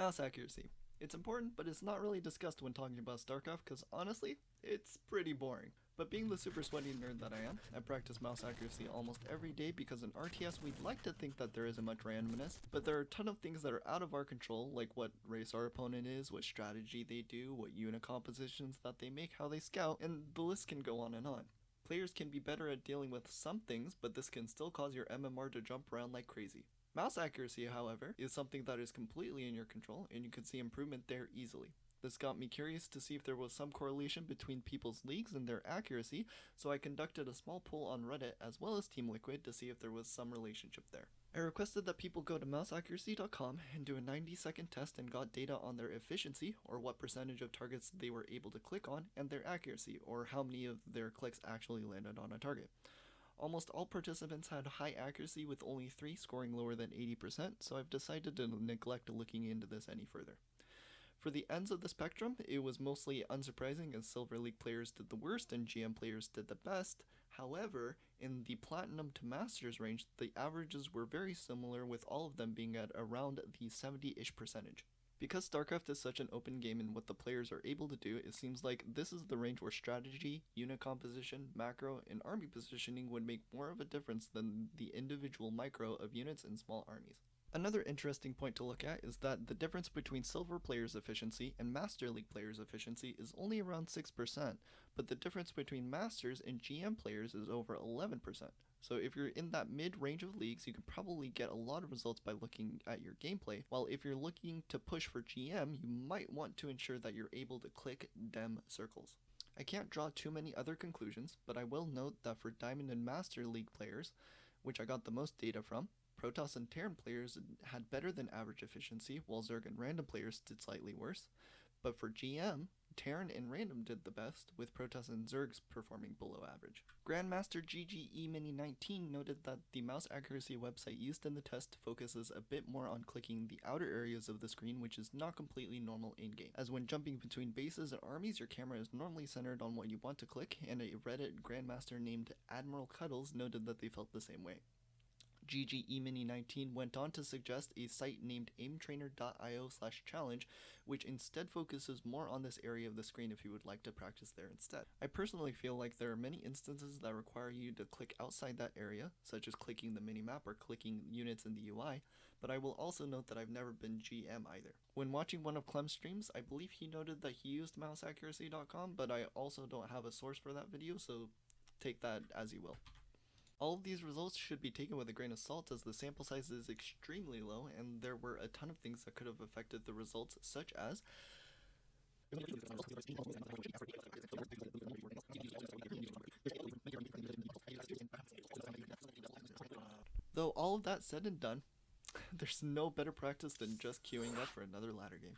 Mouse accuracy. It's important, but it's not really discussed when talking about StarCraft because honestly, it's pretty boring. But being the super sweaty nerd that I am, I practice mouse accuracy almost every day because in RTS we'd like to think that there isn't much randomness, but there are a ton of things that are out of our control, like what race our opponent is, what strategy they do, what unit compositions that they make, how they scout, and the list can go on and on. Players can be better at dealing with some things, but this can still cause your MMR to jump around like crazy. Mouse accuracy, however, is something that is completely in your control, and you can see improvement there easily. This got me curious to see if there was some correlation between people's leagues and their accuracy, so I conducted a small poll on Reddit as well as Team Liquid to see if there was some relationship there. I requested that people go to mouseaccuracy.com and do a 90-second test and got data on their efficiency, or what percentage of targets they were able to click on, and their accuracy, or how many of their clicks actually landed on a target. Almost all participants had high accuracy with only 3 scoring lower than 80%, so I've decided to neglect looking into this any further. For the ends of the spectrum, it was mostly unsurprising as Silver League players did the worst and GM players did the best. However, in the Platinum to Masters range, the averages were very similar, with all of them being at around the 70-ish percentage. Because StarCraft is such an open game in what the players are able to do, it seems like this is the range where strategy, unit composition, macro, and army positioning would make more of a difference than the individual micro of units in small armies. Another interesting point to look at is that the difference between Silver players' efficiency and Master League players' efficiency is only around 6%, but the difference between Masters and GM players is over 11%. So if you're in that mid-range of leagues, you can probably get a lot of results by looking at your gameplay, while if you're looking to push for GM, you might want to ensure that you're able to click dem circles. I can't draw too many other conclusions, but I will note that for Diamond and Master League players, which I got the most data from, Protoss and Terran players had better than average efficiency, while Zerg and Random players did slightly worse. But for GM, Terran and Random did the best, with Protoss and Zergs performing below average. Grandmaster GGE Mini 19 noted that the mouse accuracy website used in the test focuses a bit more on clicking the outer areas of the screen, which is not completely normal in-game, as when jumping between bases and armies, your camera is normally centered on what you want to click, and a Reddit Grandmaster named Admiral Cuddles noted that they felt the same way. GGE Mini 19 went on to suggest a site named aimtrainer.io/challenge, which instead focuses more on this area of the screen if you would like to practice there instead. I personally feel like there are many instances that require you to click outside that area, such as clicking the minimap or clicking units in the UI, but I will also note that I've never been GM either. When watching one of Clem's streams, I believe he noted that he used mouseaccuracy.com, but I also don't have a source for that video, so take that as you will. All of these results should be taken with a grain of salt as the sample size is extremely low and there were a ton of things that could have affected the results, such as though all of that said and done, there's no better practice than just queuing up for another ladder game.